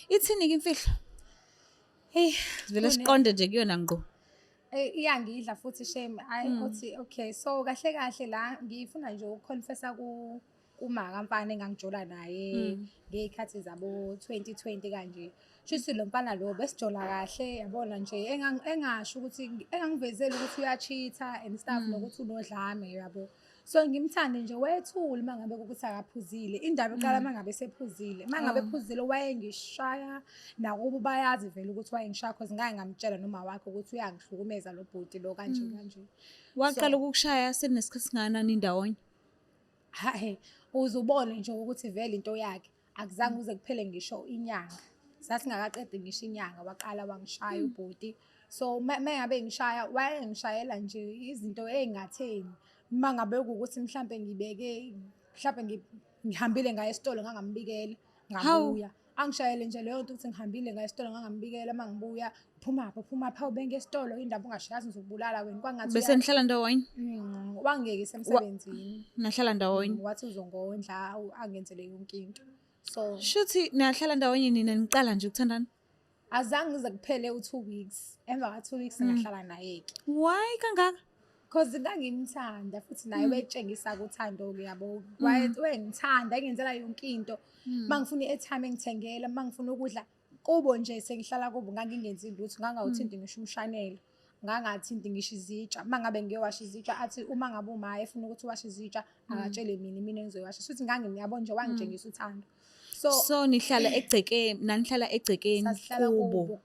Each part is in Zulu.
Ithini-ke imfihlo? Hey, Sivele siqonde nje kuyona ngqo. iyangidla futhi shame. Uthi okay, so kahle kahle la ngifuna nje ukuconfessa kumaka mfana engangijola naye ngey'khathi zabo 2020 kanje. Shuthi lo mfana lo besijola kahle yabona nje engasho ukuthi engangivezeli ukuthi uya-cheat-a and stuff nokuthi unodlame yabo. So ngimthande nje wethule mangabe ukuthi akaphuzile. Indaba iqala mangabe sephuzile. Mangabe ephuzile wayengishaya nakubo bayazi vele ukuthi wayengishaya cause ngake ngamtshela noma wakhe ukuthi uyangihlukumeza lo bhuti lo kanje kanje. Waqala ukukushaya seninesikhathi singakanani ndawonye? Hayi, uzubone nje ukuthi vele into yakhe akuzange uze kuphele ngisho inyanga. Sasingakaqedi ngisho inyanga waqala wangishaya ubhuti. So mengabe ngishaya wayengishayela nje izinto ey'ngatheni. Mangabe ukuthi mhlambe ngihambile ngaye esitolo ngangambikela ngabuya. Angishayele nje leyo nto ukuthi ngihambile ngaye esitolo ngangambikela mangibuya phuma ubenge esitolo indaba ungashayazi ngizokubulala wena kwangathi Bese nihlala ndawonye? Wangiyekisa emsebenzini. Nahlala ndawonye? Wathi uzongondla angenzele yonke into. So Shuthi niyahlala ndawonye nina niqala nje ukuthandana? azange ngize kuphele u2 weeks. Emva ka2 weeks ngahlala naye-ke. Why kangaka? Cause ngangimthanda futhi naye wetshengisa kuthando-ke yabo. Wengithanda engenzela yonke into. Mangifuna i-airtime engithengela, mangifuna ukudla kubo nje sengihlala kubo ngangingenzi lutho ngangawuthinti ngisho umshanelo. Ngangathinti ngisho izitsha. Mangabe ngiyowasha izitsha athi uma ngabe umaye efuna ukuthi uwashe izitsha akatshele mina engizoyasha. Futhi ngangiyabona nje wangitshengisa uthando. So nihlala egcekeni, nanihlala egcekeni kubo?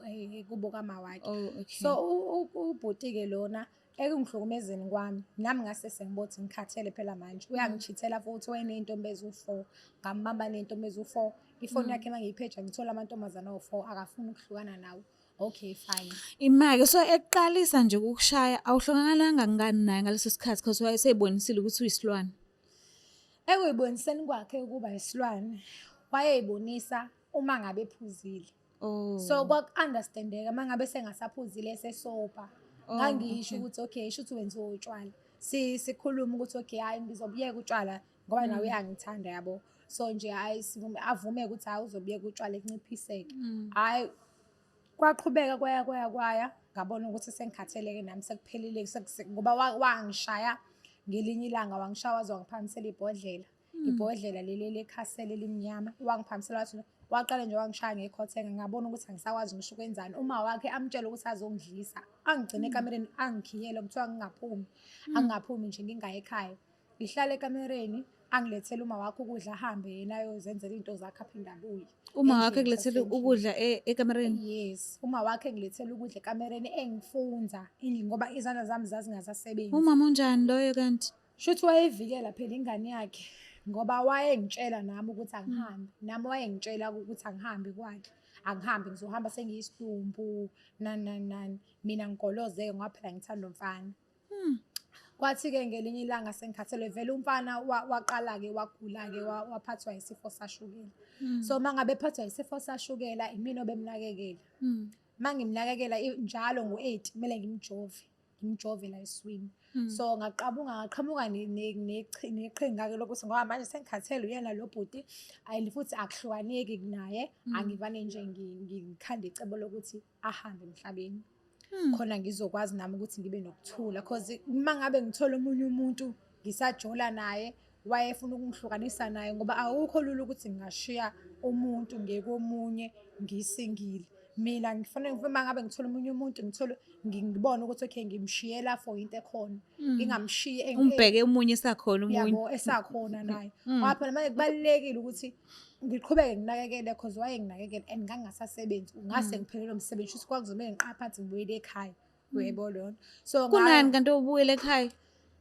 Kubo kamawakhe. Oh, okay. So ubhuti-ke lona ekungihlukumezeni kwami nami ngase sengibothi ngikhathele phela manje uyangichithela futhi wayeney'ntombi eziwu-4 ngambamba ney'ntombi eziwu-4 ifoni yakhe mangiyipheja ngithola amantombazane awu-4 akafuni ukuhlukana nawe. Okay fine. Imake so eqalisa nje ukukushaya awuhlongakalanga ngani naye ngaleso sikhathi cause wayesebonisile ukuthi uyisilwane? Ekuyiboniseni kwakhe ukuba isilwane wayey'bonisa uma ngabe ephuzile. Oh. So kwaku-understandeka mangabe sengasaphuzile esesoba. Ngangisho ukuthi okay shuthi wenziwe utshwala. Sikhuluma ukuthi okay hayi ngizobuyeka utshwala ngoba nawe uyangithanda yabo. So nje hayi avume ukuthi hayi uzobuyeka utshwala kunciphiseke. Hayi kwaqhubeka kwaya ngabona ukuthi sengikhatheleke nami sekuphelile ngoba wangishaya ngelinye ilanga wangishaya waze wangiphakamisela ibhodlela leli lekhasele elimnyama wangiphakamisela wathi waqala nje wangishaya ngekhothenga ngabona ukuthi angisakwazi ngisho ukwenzani uma wakhe amtshela ukuthi azongidlisa angigcine ekamereni angikhiyele kuthiwa angingaphumi nje ngingaye ekhaya ngihlala ekamereni angilethele uma wakhe ukudla ahambe yena ayozenzela into zakhe aphinde abuye. Uma wakhe kulethele ukudla ekamereni? Yes, uma wakhe ngilethele ukudla ekamereni engifunza ngoba izandla zami zazingasasebenzi. Umama onjani loyo kanti? Shuthi wayevikela phela ingane yakhe ngoba wayengitshela nami ukuthi angihambe nami wayengitshela ukuthi angihambe kwakhe angihambe ngizohamba sengiyisidumbu nani mina ngigolozeke ngoba phela ngithanda umfana. Kwathi-ke ngelinye ilanga sengikhathelwe vele umfana waqala-ke wagula-ke waphathwa isifo sashukela. So mangabe ephathwa isifo sashukela imina obemnakekela. Mangimnakekela njalo ngo-8 kumele ngimjove la eswini. So ngaqhamuka neqhinga-ke lokuthi ngoba manje sengikhathelwe uyena lo bhuti futhi akuhlukaneki naye angivane nje ngikhande icebo lokuthi ahambe emhlabeni. Khona ngizokwazi nami ukuthi ngibe nokuthula cause mangabe ngithola omunye umuntu ngisajola naye wayefuna ukungihlukanisa naye ngoba awukho lula ukuthi ngingashiya umuntu ngekomunye ngisingile. Mina ngifanele mangabe ngithola omunye umuntu ngibone ukuthi okay ngimshiyela for into ekhona ngingamshiyi umbheke umunye esakhona umunye yabo esakhona naye. Ngoba phela manje kubalulekile ukuthi ngiqhubeke nginakekele cause wayenginakekela and ngangasasebenzi ngase ngiphelelwe umsebenzi futhi kwakuzomele ngiqaphe phansi ngibuyele ekhaya uyebo lona. So kunani kanti ubuyele ekhaya?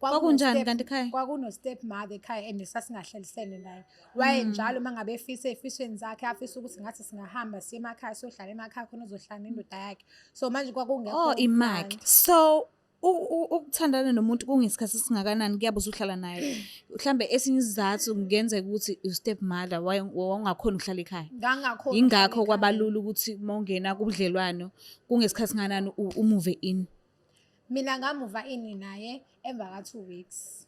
Kwakunjani kanti ekhaya? Kwakuno step mother ekhaya and sasingahlalisene naye. Wayenjalo mangabe efisa ezifisweni zakhe afisa ukuthi ngathi singahamba siye emakhaya siyohlala emakhaya khona uzohlala nendoda yakhe. So manje kwakungekho imaki. So ukuthandana nomuntu kungesikhathi singakanani kuyabuza uhlala naye mhlambe esinye isizathu kungenzeka ukuthi step mother wangakhona ukuhlala ekhaya ingakho kwabalula ukuthi mawungena kubudlelwano kungesikhathi singakanani umuve in. Mina ngamuva ini naye emva ka2 weeks.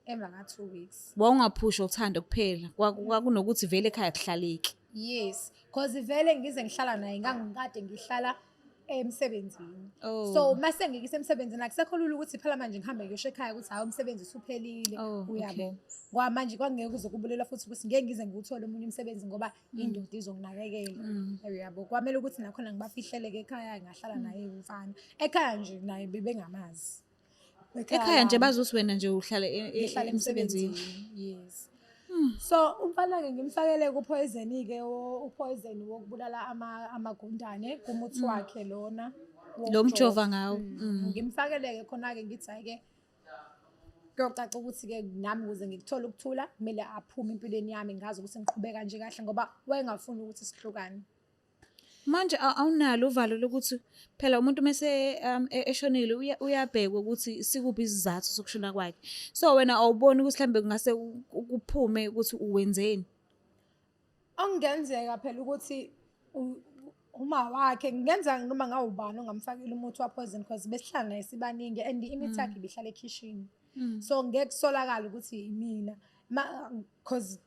Emva ka2 weeks. Wawungaphusha uthando kuphela kwakunokuthi vele ekhaya kuhlaleki. Yes, cause vele ngize ngihlala naye ngangikade ngihlala emsebenzini. Oh. So mase ngikise emsebenzini akusekho lula ukuthi phela manje ngihambe ngiyosho ekhaya ukuthi hayi umsebenzi usuphelile, Oh, uyabo. okay. Kwamanje kwangeke kuze kubulela futhi ukuthi ngeke ngize ngiwuthole omunye umsebenzi ngoba indoda izokunakekela. Uyabo. Kwamele ukuthi nakhona ngibafihleleke ekhaya ngahlala naye umfana. Ekhaya nje naye bebengamazi. Ekhaya nje bazuthi wena nje uhlala ngihlala emsebenzini. emsebenzini. Yes. So umfana-ke ngimfakele ku-poison-ke u-poison wokubulala amagundane kumuthi wakhe lona Lo mjova ngawo. ngimfakele-ke khona-ke ngithi hhayi-ke kuyocaca ukuthi-ke nami ukuze ngikuthole ukuthula kumele aphume empilweni yami ngazi ukuthi ngiqhubeka kanje kahle ngoba wayengafuni ukuthi sihlukane. Manje awunalo uvalo lokuthi phela umuntu mase eshonile uyabhekwa ukuthi sikuphi isizathu sokushona kwakhe. So wena awuboni ukuthi mhlambe kungase kuphume ukuthi uwenzeni? Okungenzeka phela ukuthi uma wakhe kungenza noma ngawubani ongamfakela umuthi wa-poison cause besihlala naye sibaningi and imithi yakhe ibihlala ekhishini. So ngeke kusolakala ukuthi imina cause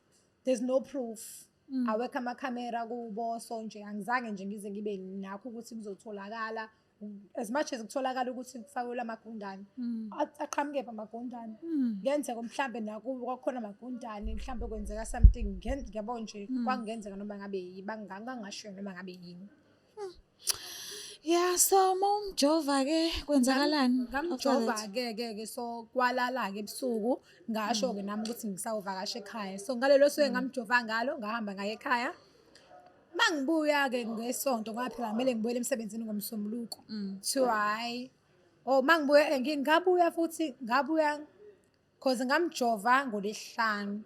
there's no proof. Awekho amakhamera kubo so nje angizange nje ngize ngibe nakho ukuthi kuzotholakala as much as kutholakala ukuthi kufakelwe amagundane aqhamuke pha amagundane ngenzeka mhlambe nakubo kwakhona amagundane mhlambe kwenzeka something ngiyabona nje kwangenzeka noma ngabe yibangangasho noma ngabe yini. Yeah, so mawumjova-ke kwenzakalani? Ngamjova-ke so kwalala-ke ebusuku ngasho-ke nami ukuthi ngisawuvakasha ekhaya. So ngalelo suku engamjova ngalo ngahamba ngaye ekhaya. Mangibuya-ke ngesonto ngoba phela kumele ngibuyele emsebenzini ngomsombuluko. Kuthiwa hhayi, mangibuya ngabuya futhi cause ngamjova ngoLwesihlanu.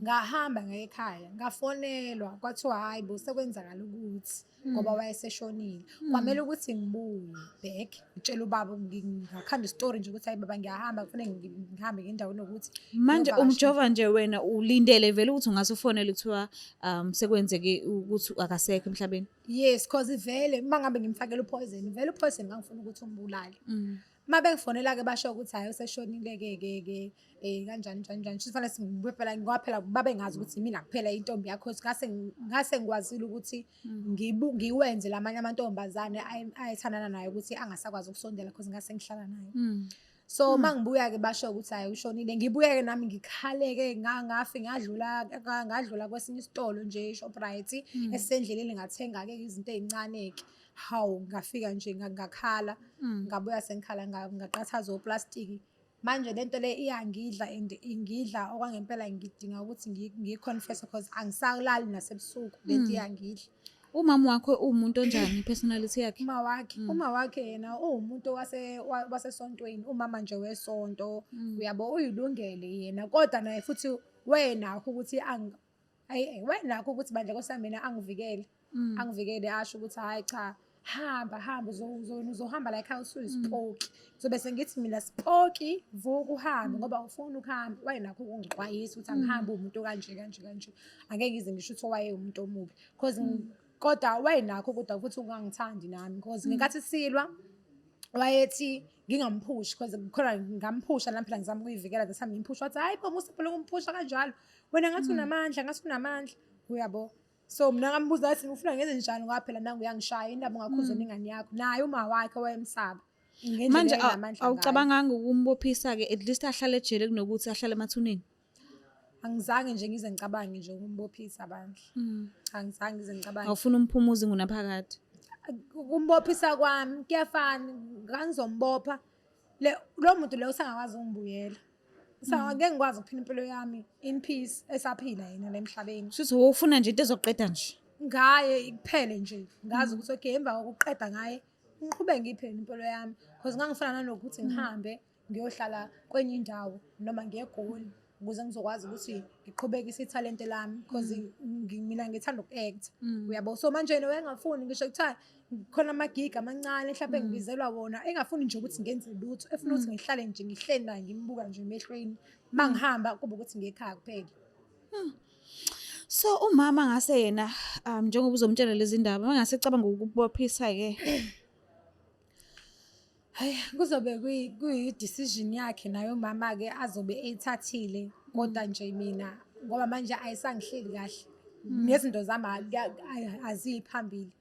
Ngahamba ngaye ekhaya ngafonelwa kwathiwa hhayi bo sekwenzakala ukuthi ngoba wayeseshonile. Kwamele ukuthi ngibuye back ngitshela ubaba ngakhanda istory nje ukuthi hayi baba ngiyahamba kufanele ngihambe ngendaweni ukuthi manje umjova nje wena ulindele vele ukuthi ungase ufonele kuthiwa sekwenzeke ukuthi akasekho emhlabeni. Yes, cause vele mangabe ngimfakela upoison vele upoison ngangifuna ukuthi umbulale. Mabengifonela-ke basho ukuthi hayi useshonile-ke kanjani kufanele singibuye phela ngoba phela babengazi ukuthi mina kuphela intombi yakho ngase ngikwazile ukuthi ngiwenze lamanye amantombazane ayethandana naye ukuthi angasakwazi ukusondela cause ngase ngihlala naye. So mangibuya-ke basho ukuthi hayi ushonile ngibuye-ke nami ngikhaleke ngadlula kwesinye isitolo nje eShoprite esisendleleni ngathenga-ke izinto ey'ncane-ke. Hawu ngafika nje ngakhala ngabuya sengikhala ngaqathaza oplastiki. Manje lento le iyangidla and ingidla okwangempela ngidinga ukuthi ngiyi-confess cause angisalali nasebusuku lento iyangidla. Umama wakho uwumuntu onjani i-personality yakhe? Uma wakhe yena uwumuntu wasesontweni umama nje wesonto uyabo uyilungele yena kodwa naye futhi wenakho ukuthi wenakho ukuthi bandla kwesami mina angivikele asho ukuthi hayi cha hamba uzohamba la ekhaya usuyisipoki. So bese ngithi mina sipoki vuka uhambe ngoba ufuna ukuhamba wayenakho ukungixwayisa ukuthi angihambe umuntu kanje angeke ngize ngisho ukuthi waye umuntu omubi cause kodwa wayenakho kodwa futhi ungangithandi nami cause ngenkathi silwa wayethi ngingamphushi cause khona ngamphusha nami phela ngizama ukuyivikela that time ngimphusha wathi hayi phela uSipho lokumphusha kanjalo wena ngathi unamandla uyabo. So mina ngambuza wathi ufuna ngenze njani ngoba phela nangu uyangishaya indaba ungakhuzwa ingane yakho naye uma wakhe wayemsaba. Manje awucabanganga ukumbophisa-ke at least ahlale ejele kunokuthi ahlale emathuneni? Angizange nje ngize ngicabange nje ukumbophisa bandla. Angizange ngize ngicabange. Awufuna umphumuzi ngunaphakade? Ukumbophisa kwami kuyafana ngangizombopha lo muntu lo usangakwazi ungibuyela. Ngeke ngikwazi ukuphila impilo yami in peace esaphila yena la emhlabeni. Shuthi wofuna nje into ezoqeda nje? Ngaye kuphele nje ngazi ukuthi okay emva kokuqeda ngaye ngiqhubeke ngiphile impilo yami because ngangifuna nanokuthi ngihambe ngiyohlala kwenye indawo noma ngiye eGoli ukuze ngizokwazi ukuthi ngiqhubekise ithalente lami because mina ngithanda uku-act uyabo. So manje yena wayengafuni ngisho kuthiwa khona amagigi amancane mhlawumbe engibizelwa wona engafuni nje ukuthi ngenze lutho efuna ukuthi ngihlale nje ngihleli naye ngimbuka nje emehlweni mangihamba kube ukuthi ngiyekhaya kuphela. So umama ngase yena njengoba uzomtshela lezi ndaba mangase ecabanga ukubophisa-ke hayi kuzobe kuyi-decision yakhe naye umama-ke azobe eyithathile kodwa nje mina ngoba manje ayisangihleli kahle nezinto zami aziphambili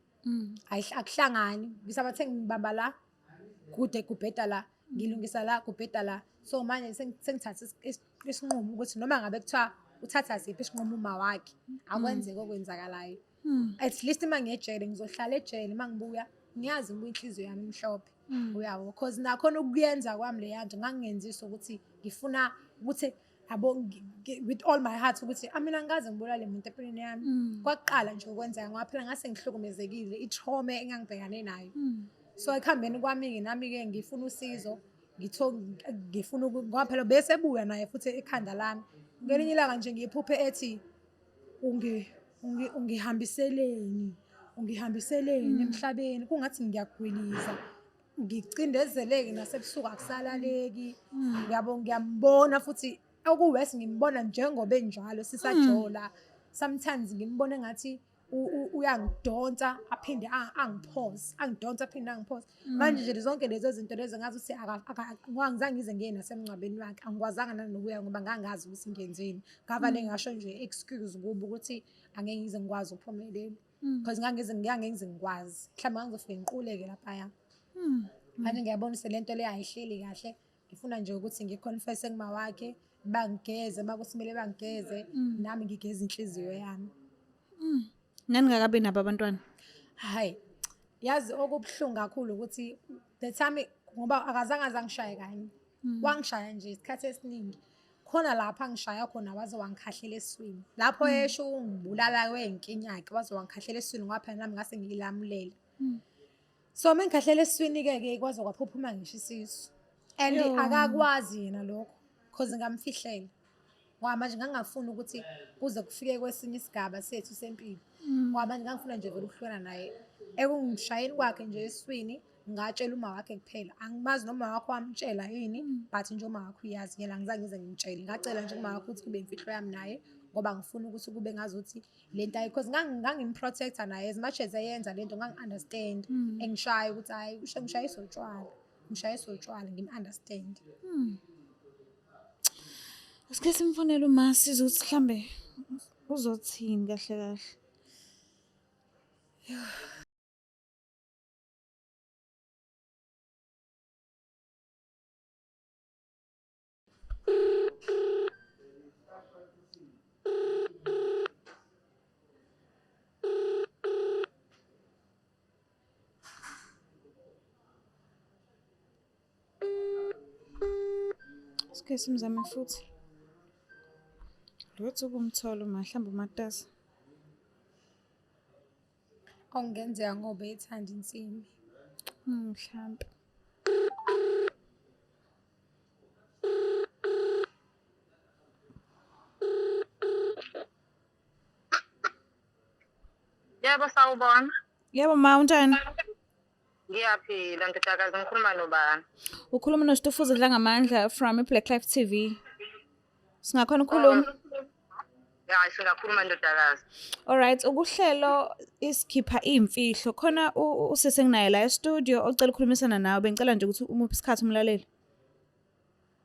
akuhlangani ngisabathe ngibamba la kude kubheda la ngilungisa la kubheda la so manje sengithatha isinqumo ukuthi noma ngabe kuthiwa uthatha siphi isinqumo uma wakhe akwenzeke okwenzakalayo at least uma ngejele ngizohlala ejele uma ngibuya ngiyazi ngibuya inhliziyo yami imhlophe uyabo because nakhona ukuyenza kwami le yanto ngangingenzisa ukuthi ngifuna ukuthi with all my heart ukuthi mina ngikaze ngibulale umuntu empilweni yami kwaqala nje ukwenzeka ngoba phela ngase ngihlukumezekile i-trauma engangibhekane nayo so ekuhambeni kwami-ke nami-ke ngifuna usizo ngifuna ngoba phela bese buya naye futhi ekhanda lami ngelinye ilanga nje ngiyiphuphe ethi ungihambiseleni emhlabeni kungathi ngiyagwiliza ngicindezeleke nasebusuku akusalaleki ngiyambona futhi okuwesi ngimbona njengoba enjalo sisajola sometimes ngimbona engathi uyangidonsa aphinde angiphoze manje nje zonke lezo zinto lezo ngazi ukuthi angizange ngize ngiye nasemncwabeni wakhe angikwazanga nanokuya ngoba ngangazi ukuthi ngenzeni ngavale ngasho nje excuse kubo ukuthi angeke ngize ngikwazi ukuphumelela because ngangeze ngikwazi mhlawumbe ngangizofike ngiquleke laphaya manje ngiyabona ukuthi lento le ayihleli kahle ngifuna nje ukuthi ngiconfess kuma wakhe bangigeze makusimele bangigeze nami ngigeze inhliziyo yami naningakabi nabo abantwana hayi yazi okubuhlungu kakhulu ukuthi the time ngoba akazange azangishaye kanye wangishaya nje isikhathi esiningi khona lapha ngishaya khona waze wangikhahlela eswini lapho yesho ungibulala wenkinga yakhe waze wangikhahlela eswini ngoba phela nami ngase ngilamulela so mengikhahlela eswini-ke kwaze kwaphuphuma ngisho isisu and akakwazi yena lokho because ngamfihlela ngoba manje ngangafuni ukuthi kuze kufike kwesinye isigaba sethu sempilo ngoba manje ngangifuna nje vele ukuhlukana naye ekungishayeni kwakhe nje eswini ngatshela uma wakhe kuphela angimazi noma wakho wamtshela yini but nje uma wakho uyazi ngela ngizange ngize ngimtshele ngacela nje uma wakho ukuthi kube imfihlo yami naye ngoba ngifuna ukuthi kube ngazuthi lento ayi because ngangimprotector naye as much as eyenza lento ngangi-understand engishaya ukuthi hayi ngishayisa utshwala ngim-understand asike simfonele uma siza ukuthi mhlambe uzothini kahle kahle asike simzame futhi lwethu kumthola uma mhlawumbe umatasa okungenzeka ngoba ethanda insimbi mhlawumbe Yebo sawubona. yebo ma unjani Ngiyaphila ngidakaza ngikhuluma nobani? ukhuluma noSitufuze Dlangamandla from iBlack Life TV singakhona ukukhuluma Ya singakhuluma ndodakazi. alright ukuhlelo isikhipha imfihlo khona usesenginaye la e-studio ocela ukukhulumisana nawe bengicela nje ukuthi umuphi isikhathi umlaleli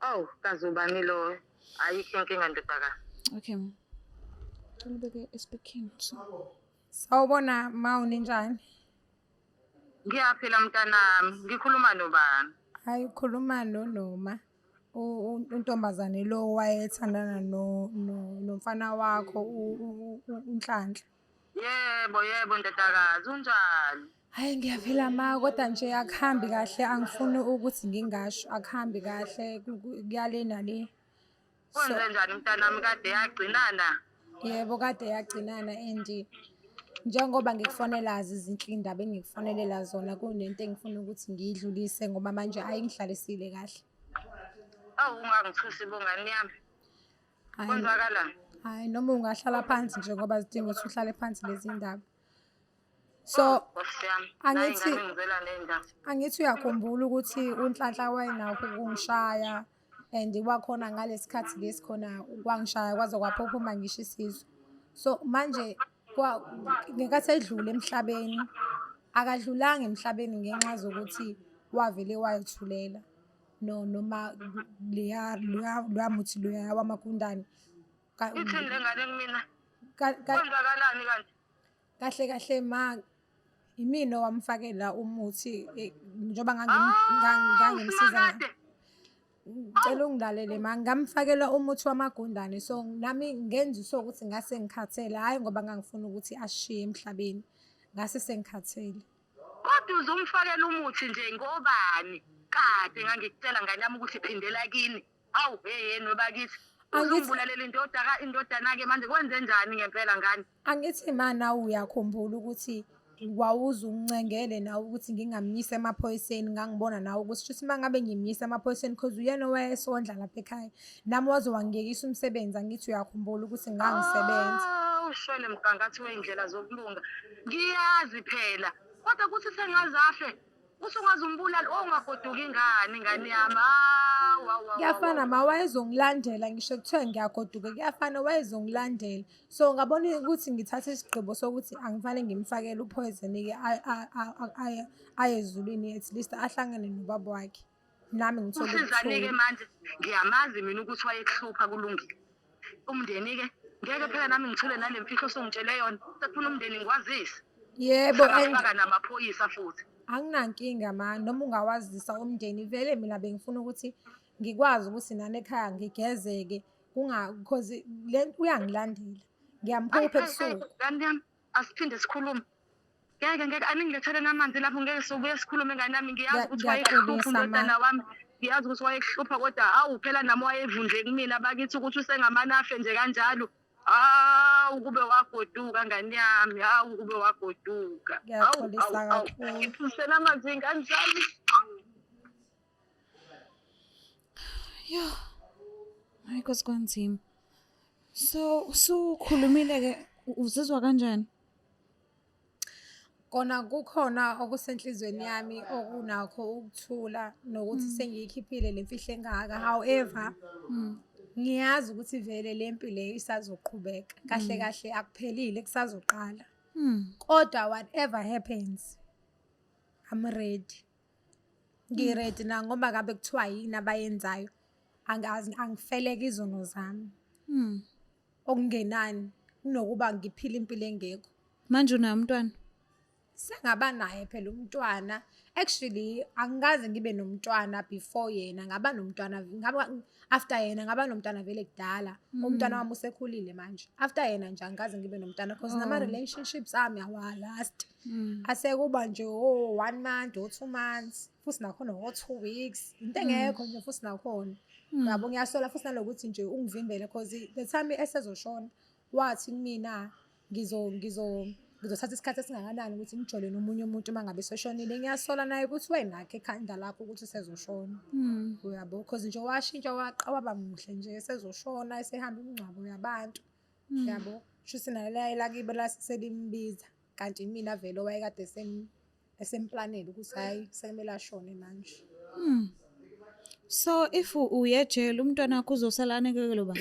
Oh kazubani lo? Ayikho inkinga ndodakazi. okay ma ngibeke speaking sawubona ma uninjani Ngiyaphila mntanami. Ngikhuluma nobani? hayi ukhuluma noma untombazane lo wayethandana nomfana wakho uNhlanhla Yebo ndodakazi unjani? hayi ngiyaphila ma kodwa nje akuhambi kahle angifuni ukuthi ngingasho akuhambi kahle kuyale nale Kwenze njani mntanami kade yagcinana? yebo kade yagcinana and njengoba ngikufonela izinhle indaba engikufonelela zona kunento engifuna ukuthi ngiyidlulise ngoba manje ayingihlalisile kahle Awu ungangithusi bongani yami. Kwenzakalani? hayi noma ungahlala phansi nje ngoba zidinga ukuthi uhlale phansi lezi ndaba so angithi uyakhumbula ukuthi uNhlanhla wayenakho ukungishaya and wakhona ngalesikhathi lesikhona kwangishaya kwaze kwaphuphuma ngisho isisu so manje ngekathi edlule emhlabeni akadlulanga emhlabeni ngenxa zokuthi wavele wayethulela noma leya muthi loya wamakundane Ithinde ngane kumina. Kwenzakalani kanti? kahle ma imino wamfakela umuthi njoba ngangimsiza Simakade. ngicela ungilalele ma ngamfakela umuthi wamagundane so nami ngenza ukuthi ngase ngikhathele hayi ngoba ngangifuna ukuthi ashiye emhlabeni ngase sengikhathele. Kodwa uzumfakela umuthi nje ngobani? Kade ngangikutshela ngane yami ukuthi phindela kini. Hawu yena webakithi. Uzombulalela indodana ke manje kwenze njani ngempela ngane? Angithi ma nawe uyakhumbula ukuthi wawuzungcengele nawe ukuthi ngingamnyisa emaphoyiseni ngangibona nawe ukuthi shuthi mangabe ngimnyisa emaphoyiseni because uyena wayesondla lapha ekhaya nami waze wangiyekisa umsebenzi angithi uyakhumbula ukuthi ngangisebenza. Ushwele mgangathi wey'ndlela zokulunga. Ngiyazi phela. Kodwa kuthi sengazafe. Usungaze umbulali ongagoduka ingane yami. Kuyafana ma wayezongilandela ngisho kuthiwa ngiyagoduka kuyafana wayezongilandela so ngabona ukuthi ngithathe isigqibo sokuthi angivale ngimfakele uphoyizeni-ke aye ezulwini at least ahlangane nobaba wakhe nami ngithole Usizani-ke manje ngiyamazi mina ukuthi wayekuhlupha kulungile. Umndeni-ke ngeke phela nami ngithule nale mfihlo osungitshele yona. Sekufuna umndeni ngikwazise. yebo Faka namaphoyisa futhi. anginankinga ma noma ungawazisa umndeni vele mina bengifuna ukuthi ngikwazi ukuthi nani ekhaya ngigezeke because uyangilandela ngiyamphupha ebusuku. Ngane yami asiphinde sikhulume. Ngeke aningilethele namanzi lapho ngeke sobuye sikhulume ngane yami ngiyazi ukuthi wayehlupha umntwana wami. Ngiyazi ukuthi wayehlupha kodwa hawu phela nami wayevundle kumina bakithi ukuthi usengamanafe nje kanjalo. Hawu kube wagoduka ngane yami. Hawu kube wagoduka. Ngiyaxolisa kakhulu. Ngiphusela amanzi kanjani? Yo. Hayi kwasikwanzima. So usukhulumile-ke uzizwa kanjani? Kona kukhona okusenhlizweni yami okunakho ukuthula nokuthi sengiyikhiphile le mfihlo engaka. However, ngiyazi ukuthi vele le mpilo isazoqhubeka. Kahle kahle akuphelile kusazoqala. Kodwa whatever happens, I'm ready. Ngi-ready na ngoba ngabe kuthiwa yini abayenzayo. Angifeleke izono zami. Okungenani kunokuba ngiphile impilo engekho. Manje unayo umntwana? Sengaba naye phela umntwana. Actually angikaze ngibe nomntwana before yena ngaba nomntwana after yena ngaba nomntwana vele kudala. Umntwana wami usekhulile manje. After yena nje angikaze ngibe nomntwana because nama relationships ami awalast. Asekuba nje 1 month or 2 months futhi nakhona 2 weeks. Into engekho nje futhi nakhona. Yabo ngiyasola futhi nalokuthi nje ungivimbele because the time esezoshona wathi mina ngizothatha isikhathi esingakanani ukuthi ngijole nomunye umuntu mangabe seshonile. Ngiyasola naye ukuthi wenakhe ekhanda lakho ukuthi usezoshona. Uyabo because nje washintsha waba muhle nje esezoshona esehamba imingcwabo yabantu. Yabo shuthi naye lakibe laselimbiza kanti mina vele wayekade esemplaneni ukuthi hayi sekumele ashone manje. So if uyejele umntwana wakho uzosala anekekelwe ba?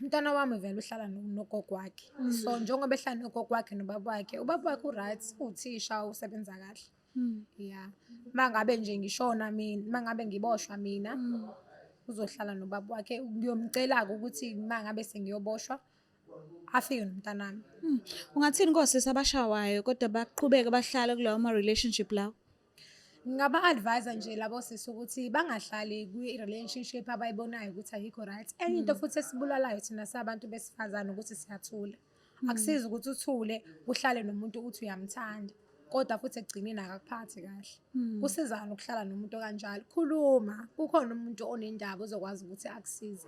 Umntwana wami vele uhlala nogogo wakhe. So njengoba ehlala nogogo wakhe nobaba wakhe, ubaba wakhe uright uthisha usebenza kahle. Yeah. Mangabe nje ngishona mina, mangabe ngiboshwa mina, uzohlala nobaba wakhe. Ngiyomcela ukuthi mangabe sengiyoboshwa afike nomntanami. Ungathini nkosisi abashawayo kodwa baqhubeke bahlale kulawo ama relationship lawo? Ngaba advise nje labo sisi ukuthi bangahlali kwi-relationship abayibonayo ukuthi ayikho right. Enye into futhi esibulalayo thina sabantu besifazane ukuthi siyathula. Akusizi ukuthi uthule uhlale nomuntu uthi uyamthanda kodwa futhi egcineni akakuphathi kahle. Kusizana ukuhlala nomuntu kanjalo. Khuluma, kukhona umuntu onendaba ozokwazi ukuthi akusize.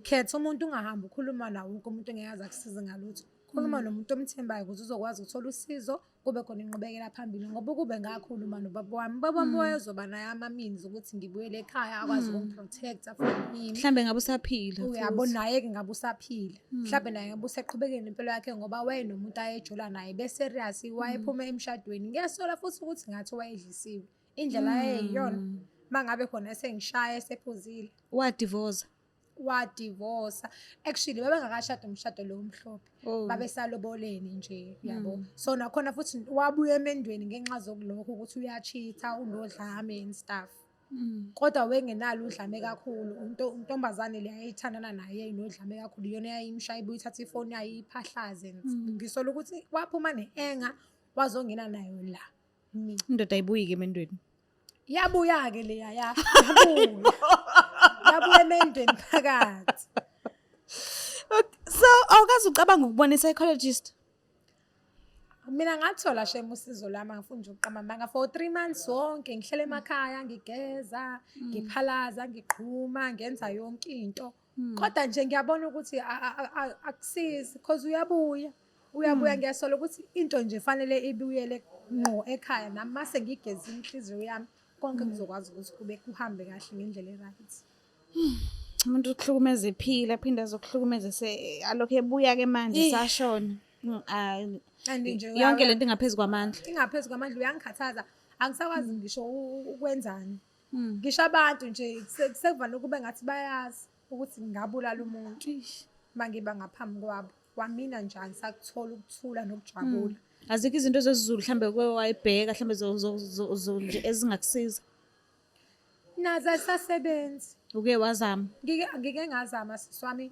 Khetha umuntu ungahambi ukhuluma nawo wonke umuntu ongeyazi akusize ngalutho. Khuluma nomuntu omthembayo ukuthi uzokwazi ukuthola usizo kube khona inqubekela phambili ngoba kube ngakhuluma nobaba wami. Baba wami wayezoba naye ama-means ukuthi ngibuyele ekhaya akwazi ukungiprotecta from him. Mhlambe ngabe usaphila. Uyabona naye-ke ngabe usaphila. Mhlambe naye ngabe useqhubekile nempilo yakhe ngoba wayenomuntu ayejola naye be-serious wayephuma emshadweni. Ngiyasola futhi ukuthi ngathi wayedlisiwe. Indlela yayiyona mangabe khona esengishaya esephuzile. Wadivosa. Actually babengakashada umshado lo omhlophe. Babesaloboleni nje yabo. So nakhona futhi wabuya emendweni ngenxa zokulokho ukuthi uyachitha unodlame and stuff. Kodwa wengenalo udlame kakhulu. Untombazane le ayithandana naye enodlame kakhulu iyona eyayimshaya ibuyithatha ifoni yayo iphahlaze. Ngisola ukuthi waphuma ne-enga wazongena nayo la. Indoda ayibuyi-ke emendweni. Yabuya-ke leya yabuya. Yabuya emendweni phakathi. So awukazi ucabanga ukubona i-psychologist? Mina ngathola shame usizo lami ngifuna nje ukuqamba for 3 months wonke ngihlele emakhaya ngigeza ngiphalaza ngiqhuma ngenza yonke into kodwa nje ngiyabona ukuthi akusizi because uyabuya ngiyasola ukuthi into nje fanele ibuyele ngqo ekhaya nami mase ngigeza inhliziyo yami konke kuzokwazi ukuthi kube kuhambe kahle ngendlela e-right. Umuntu ukuhlukumeza ephila aphinde azokuhlukumeza alokho ebuya-ke manje sashona. Yonke lento ingaphezu kwamandla. Ingaphezu kwamandla uyangikhathaza angisakwazi ngisho ukwenzani. Ngisho abantu nje sekuvale ukube ngathi bayazi ukuthi ngingabulala umuntu mangiba ngaphambi kwabo kwamina nje angisakuthola ukuthula nokujabula. Azikho izinto zesizulu mhlambe kwewayibheka mhlambe nje ezingakusiza. Nazo ayisasebenzi. Uke wazama? Ngike ngazama siswami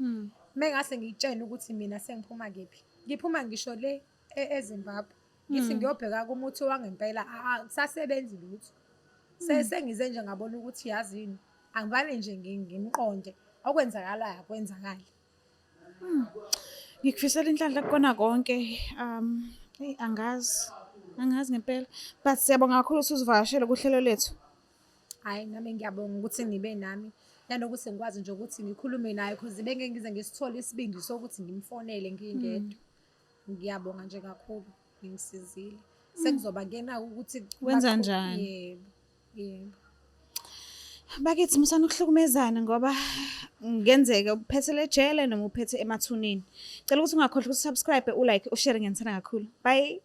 mengase ngitshene ukuthi mina sengiphuma kephi. Ngiphuma ngisho le eZimbabwe. Ngithi ngiyobheka kumuthi wangempela akusasebenzi lutho. Sengize nje ngabona ukuthi yazini angivale nje ngimqonde okwenzakalayo akwenzakali. Ngikufisela inhlanhla kukona konke. Angazi ngempela. But siyabonga kakhulu ukuthi uzivakashele kuhlelo lethu. Hayi nami ngiyabonga ukuthi nibe nami. Nanokuthi ngikwazi nje ukuthi ngikhulume naye because bengeke ngize ngisithole isibindi sokuthi ngimfonele ngingedwa. Ngiyabonga nje kakhulu ngingisizile. Sekuzoba kena ukuthi wenza njani? Yebo. Bakithi musana ukuhlukumezana ngoba ngenzeka uphethe lejele noma uphethe emathuneni. Cela ukuthi ungakhohlwa ukusubscribe, ulike, ushare ngiyithanda kakhulu. Bye.